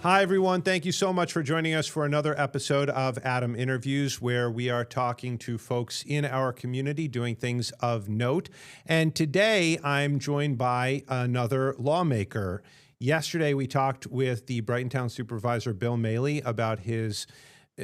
Hi, everyone. Thank you so much for joining us for another episode of Adam Interviews, where we are talking to folks in our community doing things of note. And today I'm joined by another lawmaker. Yesterday, we talked with the Brighton Town Supervisor, Bill Maley, about his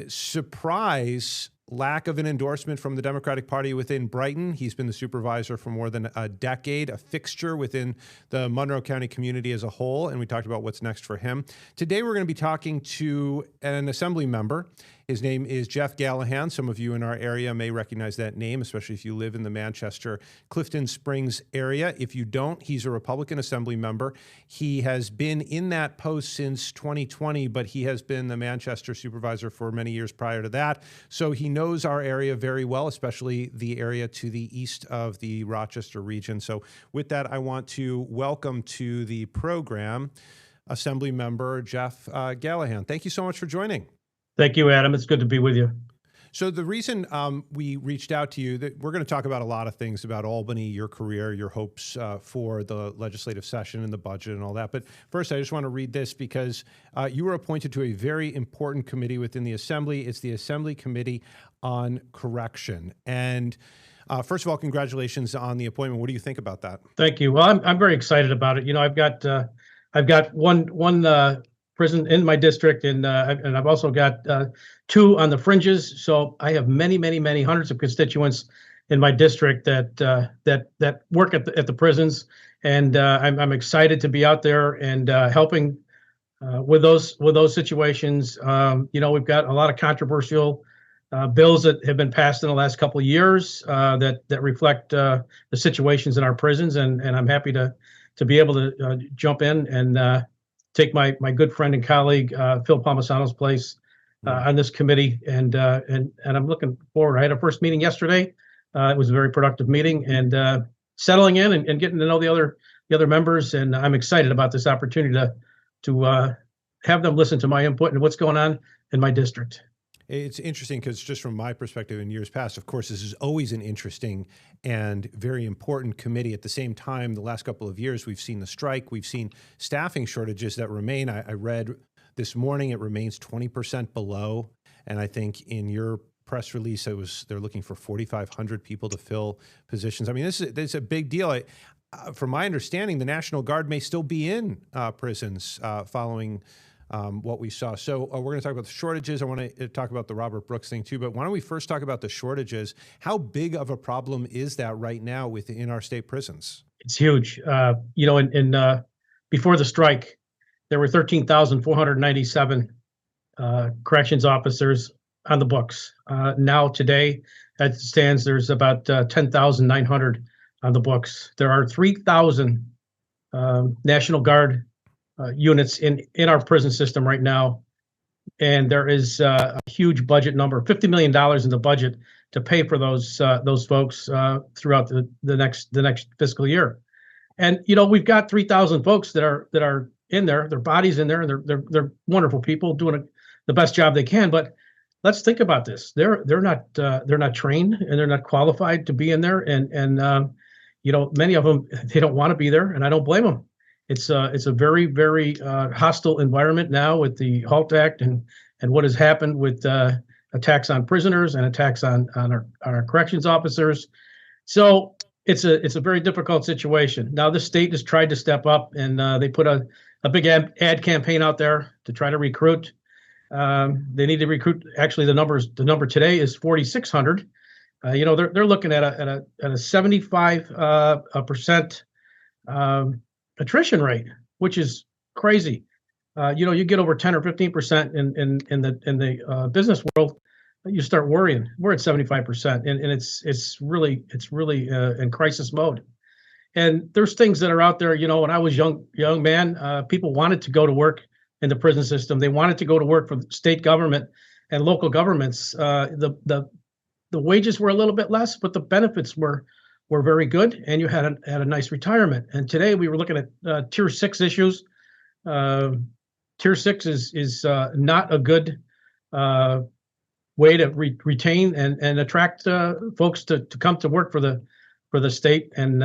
surprise lack of an endorsement from the Democratic Party within Brighton. He's been the supervisor for more than a decade, a fixture within the Monroe County community as a whole, and we talked about what's next for him. Today, we're going to be talking to an assembly member. His name is Jeff Gallahan. Some of you in our area may recognize that name, especially if you live in the Manchester, Clifton Springs area. If you don't, he's a Republican assembly member. He has been in that post since 2020, but he has been the Manchester supervisor for many years prior to that. So he knows our area very well, especially the area to the east of the Rochester region. So with that, I want to welcome to the program Assembly Member Jeff Gallahan. Thank you so much for joining. Thank you, Adam. It's good to be with you. So the reason we reached out to you, that we're going to talk about a lot of things about Albany, your career, your hopes for the legislative session and the budget and all that. But first, I just want to read this because you were appointed to a very important committee within the Assembly. It's the Assembly Committee on Correction. And first of all, congratulations on the appointment. What do you think about that? Thank you. Well, I'm very excited about it. You know, I've got one prison in my district, and I've also got two on the fringes. So I have many hundreds of constituents in my district that work at the prisons, and I'm excited to be out there and helping with those situations. You know, we've got a lot of controversial bills that have been passed in the last couple of years that reflect the situations in our prisons, and I'm happy to be able to jump in and take my good friend and colleague Phil Palmisano's place on this committee, and I'm looking forward. I had a first meeting yesterday. It was a very productive meeting, and settling in and getting to know the other members, and I'm excited about this opportunity to have them listen to my input and what's going on in my district. It's interesting because just from my perspective in years past, of course, this is always an interesting and very important committee. At the same time, the last couple of years, we've seen the strike. We've seen staffing shortages that remain. I read this morning it remains 20% below. And I think in your press release, they're looking for 4,500 people to fill positions. I mean, this is a big deal. From my understanding, the National Guard may still be in prisons following what we saw. So we're going to talk about the shortages. I want to talk about the Robert Brooks thing too, but why don't we first talk about the shortages? How big of a problem is that right now within our state prisons? It's huge. You know, in before the strike, there were 13,497 corrections officers on the books. Now today, as it stands, there's about 10,900 on the books. There are 3,000 National Guard units in our prison system right now, and there is a huge budget number, $50 million in the budget to pay for those folks throughout the next fiscal year. And you know, we've got 3,000 folks that are in there, their bodies in there, and they're wonderful people doing the best job they can. But let's think about this: they're not trained and they're not qualified to be in there, and you know, many of them, they don't want to be there, and I don't blame them. It's a very hostile environment now with the HALT Act and what has happened with attacks on prisoners and attacks on our corrections officers. So it's a very difficult situation. Now the state has tried to step up, and they put a big ad campaign out there to try to recruit. They need to recruit. Actually, the number today is 4,600. You know, they're looking at a 75% attrition rate, which is crazy. You know, you get over 10 or 15% in the business world, you start worrying. We're at 75%, and it's really in crisis mode. And there's things that are out there. You know, when I was young man, people wanted to go to work in the prison system. They wanted to go to work for the state government and local governments. The wages were a little bit less, but the benefits were very good, and you had a nice retirement. And today we were looking at Tier 6 issues. Tier 6 is not a good way to retain and attract folks to come to work for the state and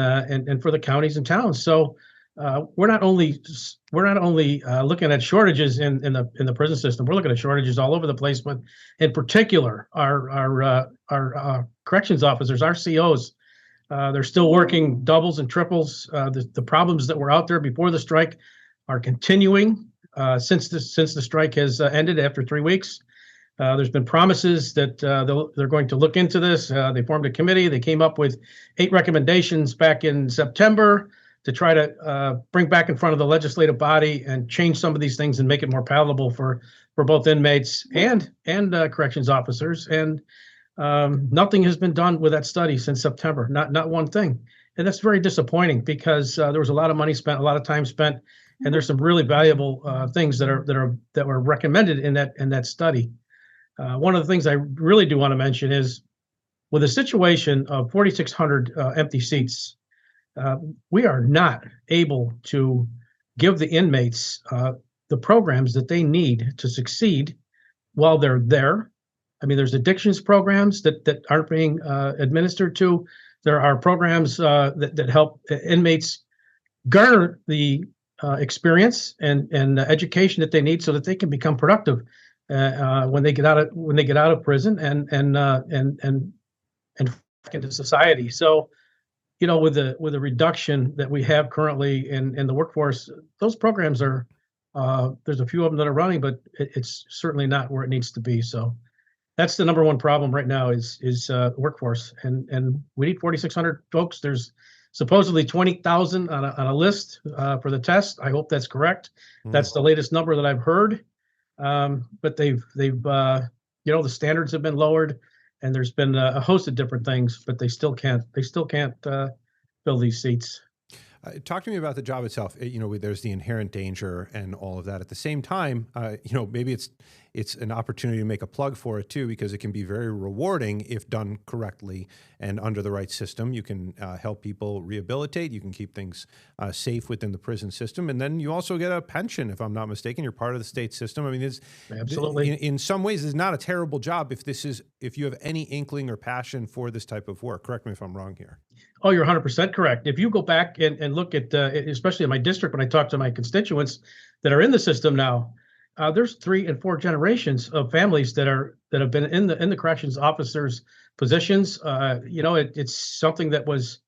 for the counties and towns. So we're not only looking at shortages in the prison system. We're looking at shortages all over the place, but in particular, our corrections officers, our COs, they're still working doubles and triples. The problems that were out there before the strike are continuing since the strike has ended after 3 weeks. There's been promises that they're going to look into this. They formed a committee. They came up with 8 recommendations back in September to try to bring back in front of the legislative body and change some of these things and make it more palatable for both inmates and corrections officers. And nothing has been done with that study since September. Not one thing. And that's very disappointing because there was a lot of money spent, a lot of time spent, and there's some really valuable things that were recommended in that study. One of the things I really do want to mention is with a situation of 4,600 empty seats, we are not able to give the inmates the programs that they need to succeed while they're there. I mean, there's addictions programs that aren't being administered to. There are programs that help inmates garner the experience and education that they need so that they can become productive when they get out of prison and back into society. So, with the reduction that we have currently in the workforce, those programs are there's a few of them that are running, but it's certainly not where it needs to be. So that's the number one problem right now is workforce, and we need 4,600 folks. There's supposedly 20,000 on a list for the test. I hope that's correct. That's the latest number that I've heard. But they've the standards have been lowered, and there's been a host of different things, but they still can't fill these seats. Talk to me about the job itself. There's the inherent danger and all of that. At the same time, maybe it's an opportunity to make a plug for it too, because it can be very rewarding if done correctly and under the right system. You can help people rehabilitate. You can keep things safe within the prison system, and then you also get a pension, if I'm not mistaken. You're part of the state system. I mean, it's absolutely in some ways it's not a terrible job if you have any inkling or passion for this type of work. Correct me if I'm wrong here. Oh, you're 100% correct. If you go back and look at, especially in my district, when I talk to my constituents that are in the system now, there's 3 and 4 generations of families that have been in the corrections officers' positions. It's something that was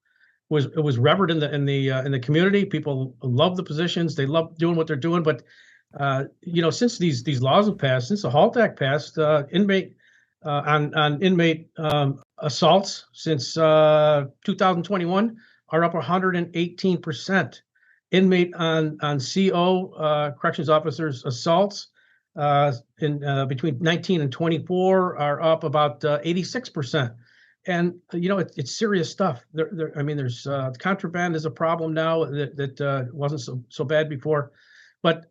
revered in the community. People love the positions. They love doing what they're doing. But since these laws have passed, since the HALT Act passed, inmate assaults since 2021 are up 118%. Inmate on CO corrections officers assaults in between 19 and 24 are up about 86%. And it's serious stuff. There's contraband is a problem now that wasn't so bad before, but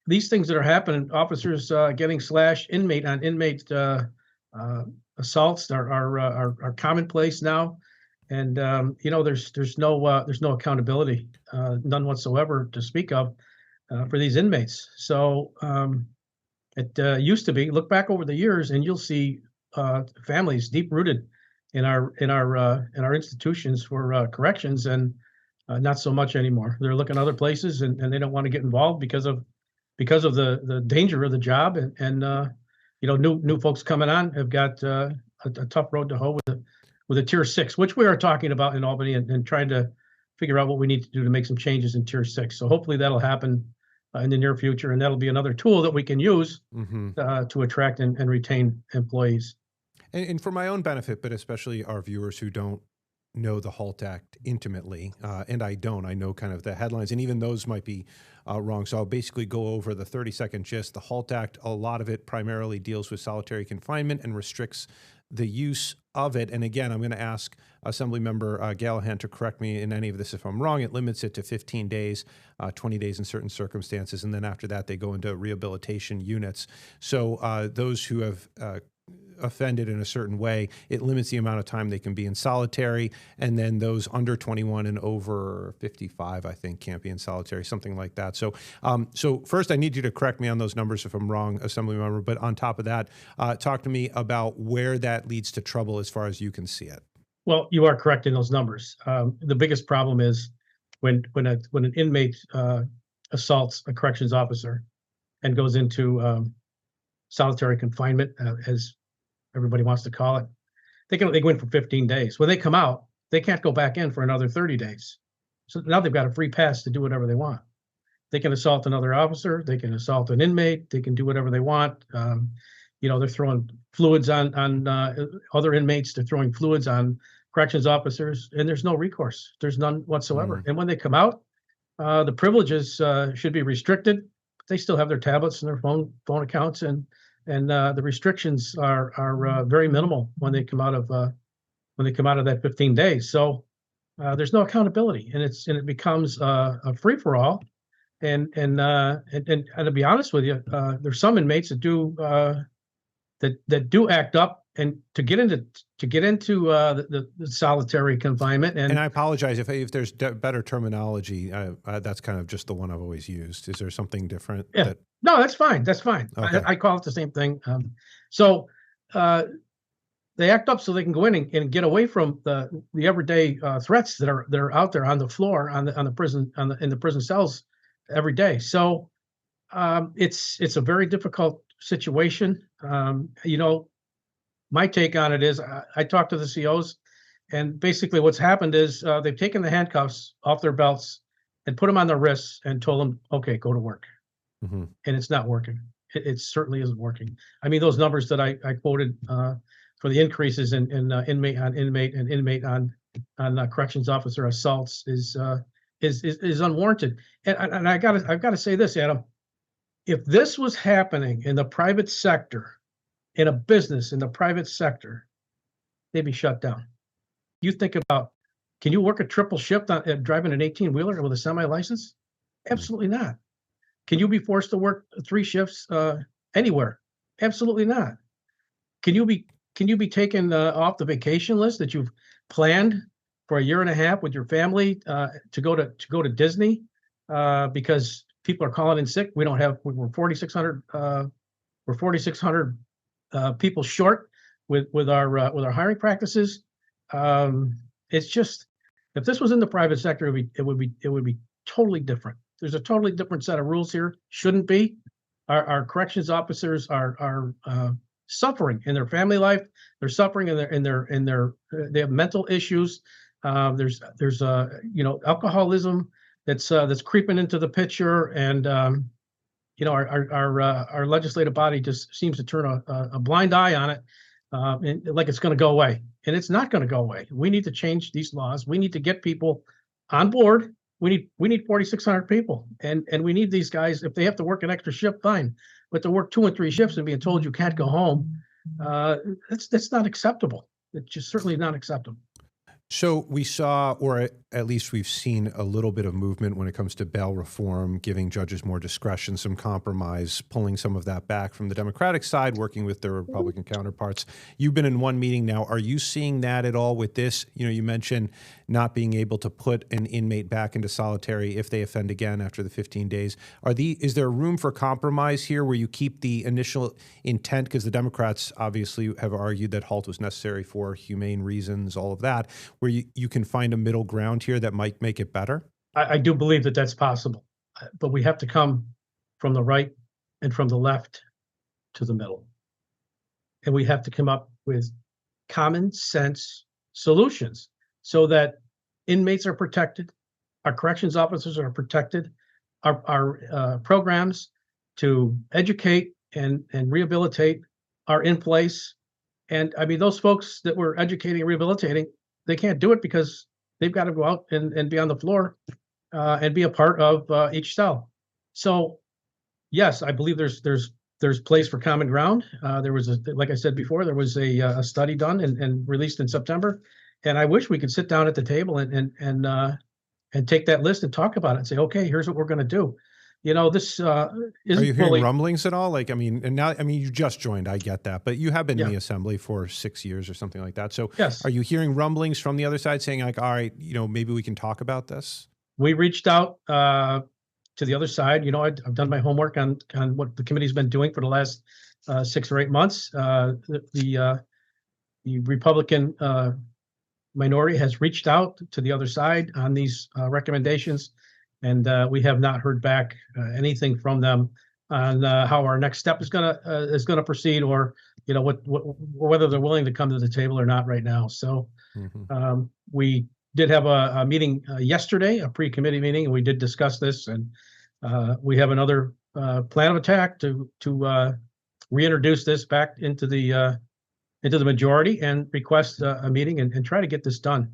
these things that are happening, officers getting slashed, inmate on inmate assaults are commonplace now, and there's no accountability, none whatsoever to speak of for these inmates. So it used to be. Look back over the years, and you'll see families deep rooted in our institutions for corrections, and not so much anymore. They're looking other places, and they don't want to get involved because of the danger of the job, and new folks coming on have got a tough road to hoe with a tier 6, which we are talking about in Albany, and trying to figure out what we need to do to make some changes in tier 6. So hopefully that'll happen in the near future, and that'll be another tool that we can use to attract and retain employees. And for my own benefit, but especially our viewers who don't know the HALT Act intimately, and I know kind of the headlines, and even those might be wrong. So I'll basically go over the 30-second gist. The HALT Act, a lot of it primarily deals with solitary confinement and restricts the use of it. And again, I'm going to ask Assemblymember Gallahan to correct me in any of this if I'm wrong. It limits it to 15 days, 20 days in certain circumstances, and then after that they go into rehabilitation units. So those who have offended in a certain way, it limits the amount of time they can be in solitary, and then those under 21 and over 55, I think, can't be in solitary, something like that. So so first I need you to correct me on those numbers if I'm wrong, Assemblymember, but on top of that, talk to me about where that leads to trouble as far as you can see it. Well, you are correct in those numbers. The biggest problem is when an inmate assaults a corrections officer and goes into solitary confinement, as everybody wants to call it, they go in for 15 days. When they come out, they can't go back in for another 30 days. So now they've got a free pass to do whatever they want. They can assault another officer. They can assault an inmate. They can do whatever they want. They're throwing fluids on other inmates. They're throwing fluids on corrections officers, and there's no recourse. There's none whatsoever. And when they come out, the privileges should be restricted. But they still have their tablets and their phone accounts, and the restrictions are very minimal when they come out of that 15 days. So there's no accountability, and it becomes a free for all. And to be honest with you, there's some inmates that do act up and to get into the solitary confinement. And I apologize if there's better terminology. That's kind of just the one I've always used. Is there something different? Yeah. No, that's fine. That's fine. Okay. I call it the same thing. So they act up so they can go in and get away from the everyday threats that are out there on the floor in the prison cells every day. So it's a very difficult situation. My take on it is I talked to the COs, and basically what's happened is they've taken the handcuffs off their belts and put them on their wrists and told them, okay, go to work. Mm-hmm. And it's not working. It certainly isn't working. I mean, those numbers that I quoted for the increases in inmate on inmate and inmate on corrections officer assaults is unwarranted. And I've got to say this, Adam. If this was happening in the private sector, in a business in the private sector, they'd be shut down. You think about, can you work a triple shift on driving an 18-wheeler with a semi-license? Absolutely not. Can you be forced to work 3 shifts anywhere? Absolutely not. Can you be taken off the vacation list that you've planned for a year and a half with your family to go to Disney because people are calling in sick? We're 4,600 people short with our hiring practices. It's just, if this was in the private sector, it would be totally different. There's a totally different set of rules here. Shouldn't be. Our corrections officers are suffering in their family life. They're suffering in their they have mental issues. There's alcoholism that's creeping into the picture, and our legislative body just seems to turn a blind eye on it, like it's going to go away, and it's not going to go away. We need to change these laws. We need to get people on board. We need 4,600 people, and we need these guys. If they have to work an extra shift, fine, but to work 2 and 3 shifts and being told you can't go home, that's not acceptable. It's just certainly not acceptable. So we saw, or at least we've seen, a little bit of movement when it comes to bail reform, giving judges more discretion, some compromise, pulling some of that back from the Democratic side, working with their Republican counterparts. You've been in one meeting now. Are you seeing that at all with this? You mentioned not being able to put an inmate back into solitary if they offend again after the 15 days. Is there room for compromise here where you keep the initial intent? Because the Democrats obviously have argued that halt was necessary for humane reasons, all of that, where you can find a middle ground here that might make it better? I do believe that that's possible, but we have to come from the right and from the left to the middle. And we have to come up with common sense solutions so that inmates are protected, our corrections officers are protected, our programs to educate and rehabilitate are in place. And I mean, those folks that we're educating and rehabilitating, they can't do it because they've got to go out and be on the floor and be a part of each cell. So, yes, I believe there's place for common ground. There was, like I said before, there was a study done and released in September, and I wish we could sit down at the table and take that list and talk about it and say, okay, here's what we're going to do. This isn't. Are you hearing rumblings at all? You just joined, I get that, but you have been in the assembly for 6 years or something like that. So yes. Are you hearing rumblings from the other side saying like, all right, maybe we can talk about this? We reached out to the other side. I've done my homework on what the committee's been doing for the last 6 or 8 months. The Republican minority has reached out to the other side on these recommendations, and we have not heard back anything from them on how our next step is gonna proceed, or what whether they're willing to come to the table or not right now. So we did have a meeting yesterday, a pre-committee meeting, and we did discuss this, and we have another plan of attack to reintroduce this back into the majority and request a meeting and try to get this done.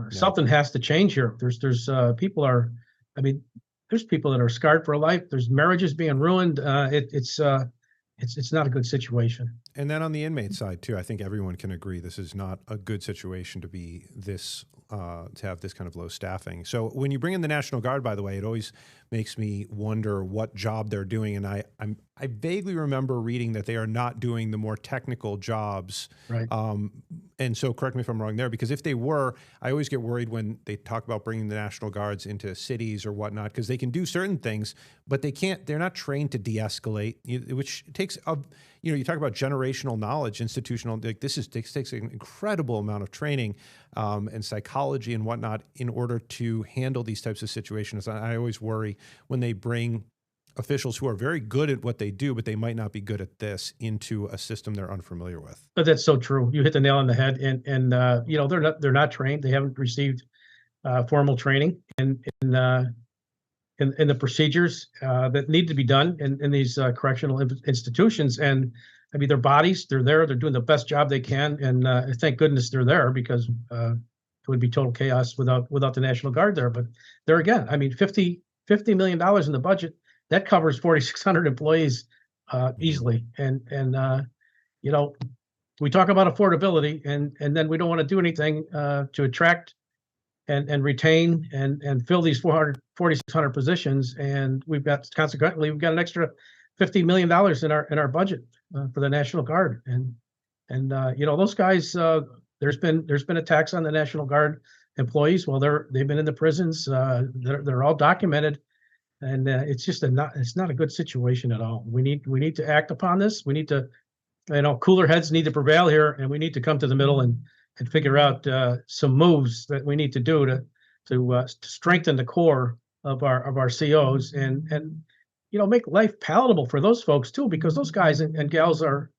Something has to change here. There's people are, I mean, there's people that are scarred for life. There's marriages being ruined. It's not a good situation. And then on the inmate side too, I think everyone can agree this is not a good situation to be this to have this kind of low staffing. So when you bring in the National Guard, by the way, it always makes me wonder what job they're doing. And I vaguely remember reading that they are not doing the more technical jobs. Right. And so correct me if I'm wrong there, because if they were, I always get worried when they talk about bringing the National Guards into cities or whatnot, because they can do certain things, but they're not trained to de-escalate, which takes you talk about generational knowledge, institutional, like this takes an incredible amount of training and psychology and whatnot in order to handle these types of situations. I always worry when they bring officials who are very good at what they do, but they might not be good at this into a system they're unfamiliar with. But that's so true. You hit the nail on the head, and they're not trained. They haven't received formal training in the procedures that need to be done in these correctional institutions. And I mean, their bodies, they're there, they're doing the best job they can, and thank goodness they're there, because it would be total chaos without the National Guard there. But there again, I mean, $50 million in the budget, that covers 4,600 employees easily. And we talk about affordability, and then we don't want to do anything to attract and retain and fill these 4,600 positions. And consequently we've got an extra $50 million in our budget for the National Guard. And those guys, there's been attacks on the National Guard employees while they've been in the prisons. They're all documented. And it's just it's not a good situation at all. We need to act upon this. We need to, cooler heads need to prevail here, and we need to come to the middle and figure out some moves that we need to do to strengthen the core of our COs and make life palatable for those folks too, because those guys and gals are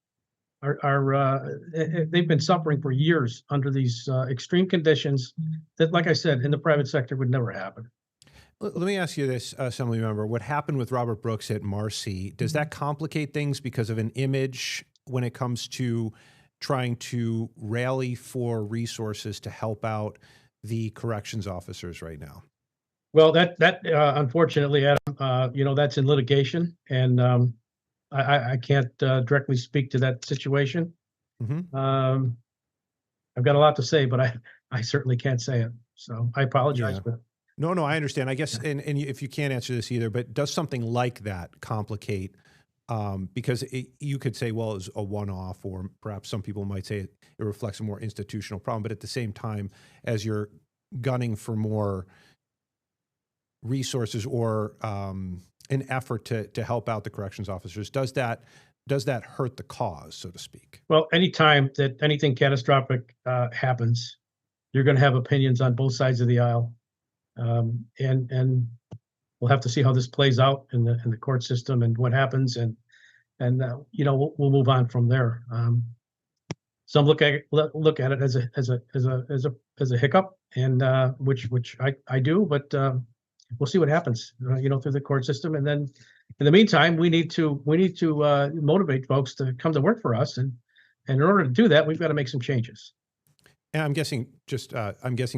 they've been suffering for years under these extreme conditions that, like I said, in the private sector would never happen. Let me ask you this, Assembly Member. What happened with Robert Brooks at Marcy, does that complicate things because of an image when it comes to trying to rally for resources to help out the corrections officers right now? Well, that unfortunately, Adam, that's in litigation, and I can't directly speak to that situation. Mm-hmm. I've got a lot to say, but I certainly can't say it. So I apologize. Yeah. But No, I understand. I guess, and if you can't answer this either, but does something like that complicate? Because you could say, well, it's a one-off, or perhaps some people might say it reflects a more institutional problem. But at the same time, as you're gunning for more resources or an effort to help out the corrections officers, does that hurt the cause, so to speak? Well, anytime that anything catastrophic happens, you're going to have opinions on both sides of the aisle. And we'll have to see how this plays out in the court system and what happens, and we'll move on from there. Some look at it as a hiccup, and which I do, but we'll see what happens, through the court system. And then in the meantime, we need to motivate folks to come to work for us, and in order to do that, we've got to make some changes. And I'm guessing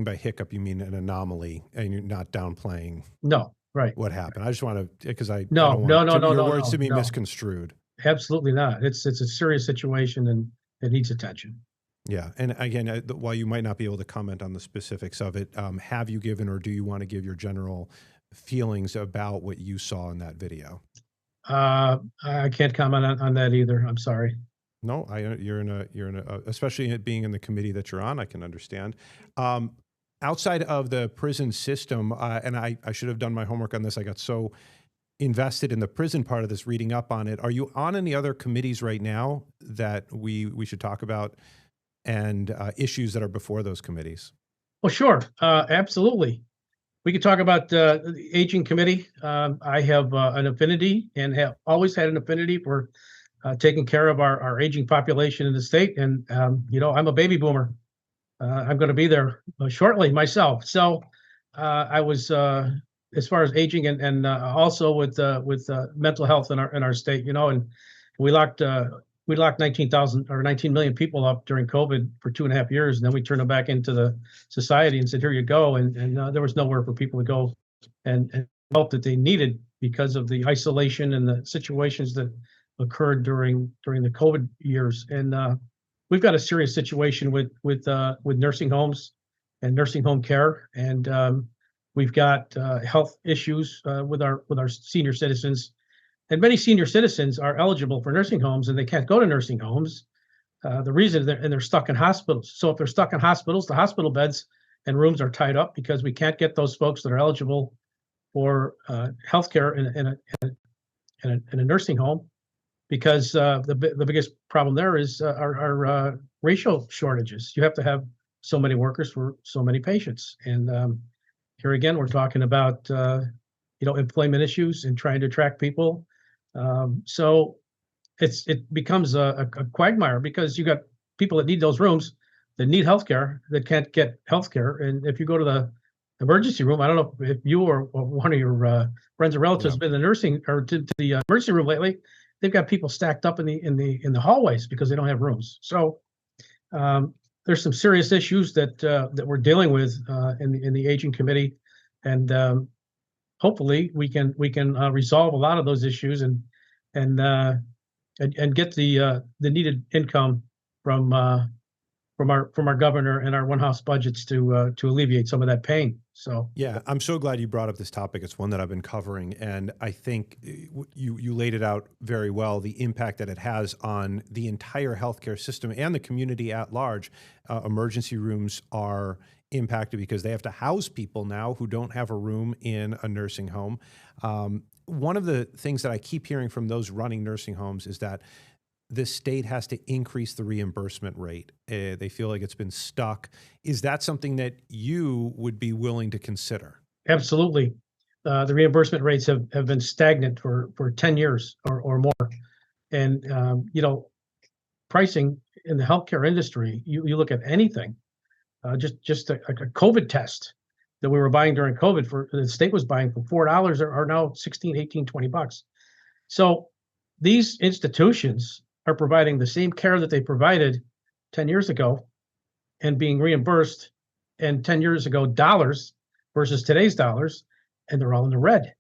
by hiccup you mean an anomaly, and you're not downplaying. No, right. What happened? I just want to, because I don't want your words to be misconstrued. Absolutely not. It's a serious situation, and it needs attention. Yeah, and again, while you might not be able to comment on the specifics of it, have you given, or do you want to give your general feelings about what you saw in that video? I can't comment on that either. I'm sorry. No, you're in a, especially it being in the committee that you're on, I can understand. Outside of the prison system, and I should have done my homework on this. I got so invested in the prison part of this, reading up on it. Are you on any other committees right now that we should talk about? and issues that are before those committees. Well, sure. Absolutely. We could talk about the aging committee. I have an affinity and have always had an affinity for taking care of our aging population in the state. And, I'm a baby boomer. I'm going to be there shortly myself. So I was, as far as aging and also with mental health in our state, and we locked we locked 19,000 or 19 million people up during COVID for 2.5 years, and then we turned them back into the society and said, "Here you go." And there was nowhere for people to go and help that they needed because of the isolation and the situations that occurred during the COVID years. And we've got a serious situation with nursing homes and nursing home care, and we've got health issues with our senior citizens. And many senior citizens are eligible for nursing homes, and they can't go to nursing homes. The reason they're stuck in hospitals. So if they're stuck in hospitals, the hospital beds and rooms are tied up because we can't get those folks that are eligible for health care in a nursing home, because the biggest problem there is our ratio shortages. You have to have so many workers for so many patients. And here again, we're talking about employment issues and trying to attract people. So it becomes a quagmire, because you got people that need those rooms, that need healthcare, that can't get healthcare. And if you go to the emergency room, I don't know if you or one of your friends or relatives Yeah. been to the nursing or to the emergency room lately. They've got people stacked up in the hallways because they don't have rooms. So there's some serious issues that we're dealing with in the aging committee, and hopefully we can resolve a lot of those issues and get the needed income from our governor and our one house budgets to alleviate some of that pain. So Yeah, I'm so glad you brought up this topic. It's one that I've been covering, and I think you laid it out very well, the impact that it has on the entire healthcare system and the community at large. Emergency rooms are impacted because they have to house people now who don't have a room in a nursing home. One of the things that I keep hearing from those running nursing homes is that the state has to increase the reimbursement rate. They feel like it's been stuck. Is that something that you would be willing to consider? absolutely, the reimbursement rates have been stagnant for 10 years or more. And pricing in the healthcare industry, you look at anything, just a COVID test that we were buying during COVID, for the state was buying for $4 are now 16, 18, $20. So these institutions are providing the same care that they provided 10 years ago and being reimbursed in 10 years ago dollars versus today's dollars, and they're all in the red.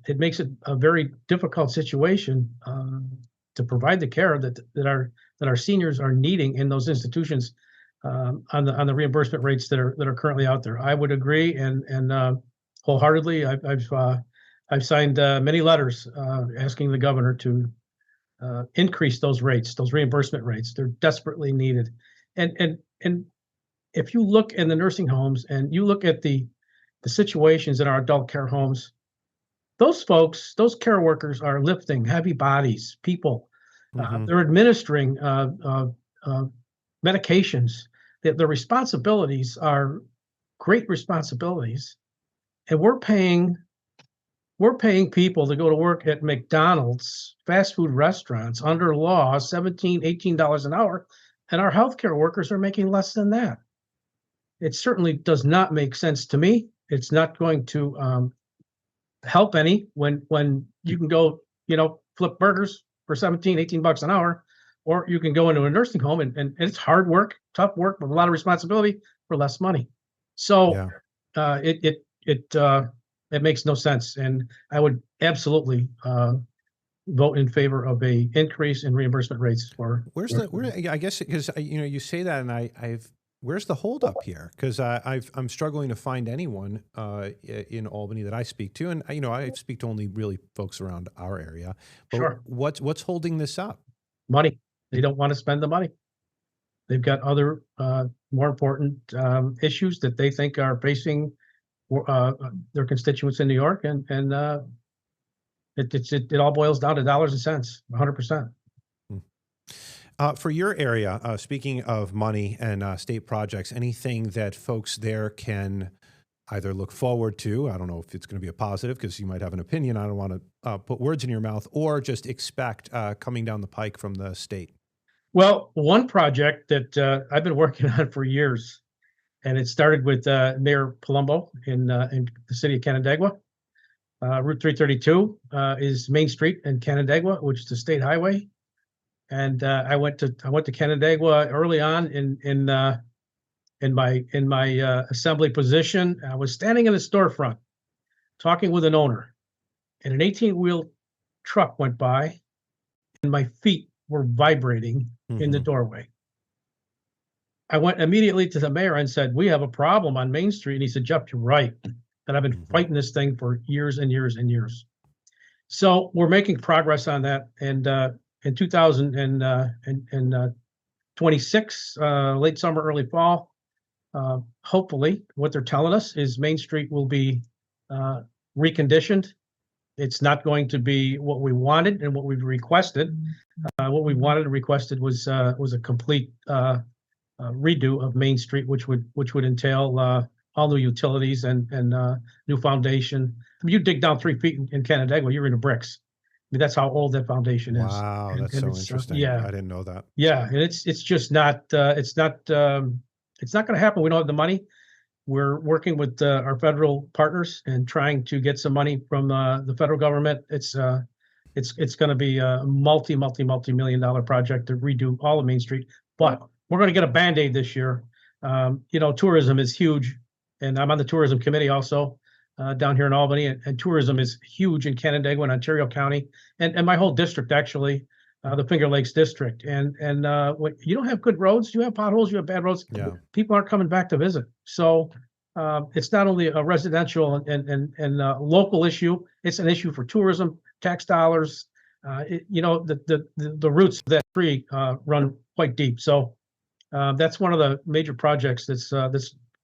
It makes it a very difficult situation to provide the care that our seniors are needing in those institutions, on the reimbursement rates that are currently out there. I would agree, and wholeheartedly. I've signed many letters asking the governor to increase those rates, those reimbursement rates. They're desperately needed. And if you look in the nursing homes and you look at the situations in our adult care homes, those folks, those care workers are lifting heavy bodies, people. Mm-hmm. They're administering medications. Their responsibilities are great responsibilities, and we're paying people to go to work at McDonald's, fast food restaurants under law, $17, $18 an hour, and our healthcare workers are making less than that. It certainly does not make sense to me. It's not going to help any when you can go, flip burgers for 17, $18 an hour, or you can go into a nursing home and it's hard work, tough work with a lot of responsibility for less money. So Yeah. it makes no sense, and I would absolutely vote in favor of a increase in reimbursement rates for. I guess because you say that, and where's the holdup here? Because I'm struggling to find anyone in Albany that I speak to, and I speak to only really folks around our area. But Sure. What's holding this up? Money. They don't want to spend the money. They've got other more important issues that they think are facing their constituents in New York, and it all boils down to dollars and cents, 100%. For your area, speaking of money and state projects, anything that folks there can either look forward to, I don't know if it's going to be a positive because you might have an opinion, I don't want to put words in your mouth, or just expect coming down the pike from the state? Well, one project that I've been working on for years, and it started with Mayor Palumbo in the city of Canandaigua. Route 332 is Main Street in Canandaigua, which is a state highway. And I went to Canandaigua early on in my assembly position. I was standing in a storefront talking with an owner, and an 18-wheel truck went by, and my feet were vibrating in the doorway. I went immediately to the mayor and said, "We have a problem on Main Street." And he said, "Jeff, you're right. And I've been fighting this thing for years and years and years." So we're making progress on that. And in 2026, late summer, early fall, hopefully, what they're telling us is Main Street will be reconditioned. It's not going to be what we wanted and what we've requested. What we wanted and requested was a complete redo of Main Street, which would entail all new utilities and new foundation. I mean, you dig down 3 feet in Canandaigua, you're into bricks. I mean, that's how old that foundation is. Wow, that's so interesting. Yeah, I didn't know that. Yeah, and it's just not it's not going to happen. We don't have the money. We're working with our federal partners and trying to get some money from the federal government. It's going to be a multi-million dollar project to redo all of Main Street. But we're going to get a Band-Aid this year. Tourism is huge, and I'm on the tourism committee also down here in Albany, and tourism is huge in Canandaigua and Ontario County, and my whole district, actually, the Finger Lakes district. And when you don't have good roads, you have potholes, you have bad roads. Yeah. People aren't coming back to visit. So it's not only a residential and local issue; it's an issue for tourism, tax dollars. The roots of that tree run quite deep. So that's one of the major projects that's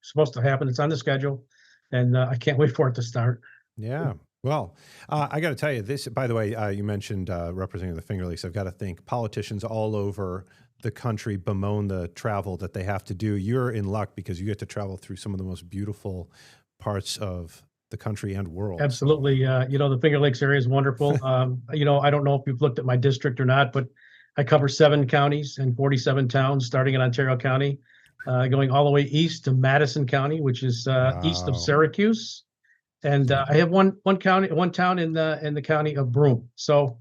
supposed to happen. It's on the schedule, and I can't wait for it to start. Yeah. Well, I got to tell you this, by the way, you mentioned representing the Finger Lakes. I've got to think politicians all over the country bemoan the travel that they have to do. You're in luck because you get to travel through some of the most beautiful parts of the country and world. Absolutely. The Finger Lakes area is wonderful. I don't know if you've looked at my district or not, but I cover 7 counties and 47 towns, starting in Ontario County, going all the way east to Madison County, which is east of Syracuse. And I have one town in the county of Broome. So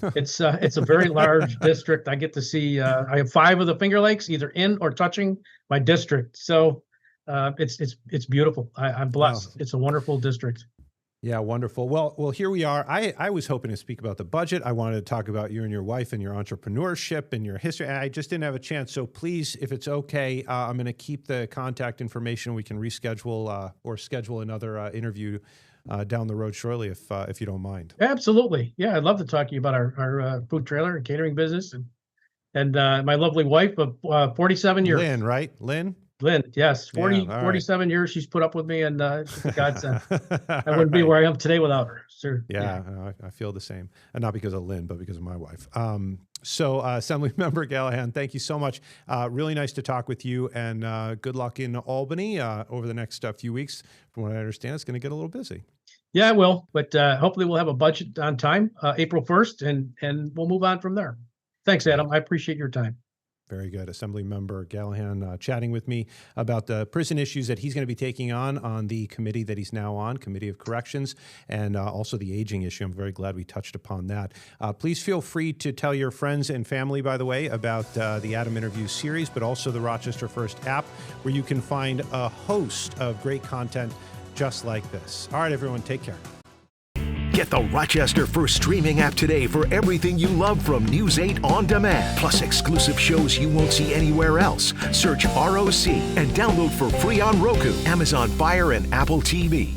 it's a very large district. I get to see. I have 5 of the Finger Lakes either in or touching my district. So it's beautiful. I'm blessed. Wow. It's a wonderful district. Yeah, wonderful. Well, here we are. I was hoping to speak about the budget. I wanted to talk about you and your wife and your entrepreneurship and your history. I just didn't have a chance. So please, if it's okay, I'm going to keep the contact information. We can reschedule or schedule another interview down the road shortly, if you don't mind. Absolutely. Yeah, I'd love to talk to you about our food trailer and catering business and my lovely wife of 47 years. Lynn, right? Lynn, yes. 47 years she's put up with me, and she's a godsend. I wouldn't be where I am today without her. Sure. Yeah. I feel the same. And not because of Lynn, but because of my wife. So Assembly Member Gallahan, thank you so much. Really nice to talk with you, and good luck in Albany over the next few weeks. From what I understand, it's going to get a little busy. Yeah, it will, but hopefully we'll have a budget on time, April 1st, and we'll move on from there. Thanks, Adam. I appreciate your time. Very good. Assembly Member Gallahan chatting with me about the prison issues that he's going to be taking on the committee that he's now on, Committee of Corrections, and also the aging issue. I'm very glad we touched upon that. Please feel free to tell your friends and family, by the way, about the Adam Interviews series, but also the Rochester First app, where you can find a host of great content just like this. All right, everyone, take care. Get the Rochester First streaming app today for everything you love from News 8 On Demand, plus exclusive shows you won't see anywhere else. Search ROC and download for free on Roku, Amazon Fire, and Apple TV.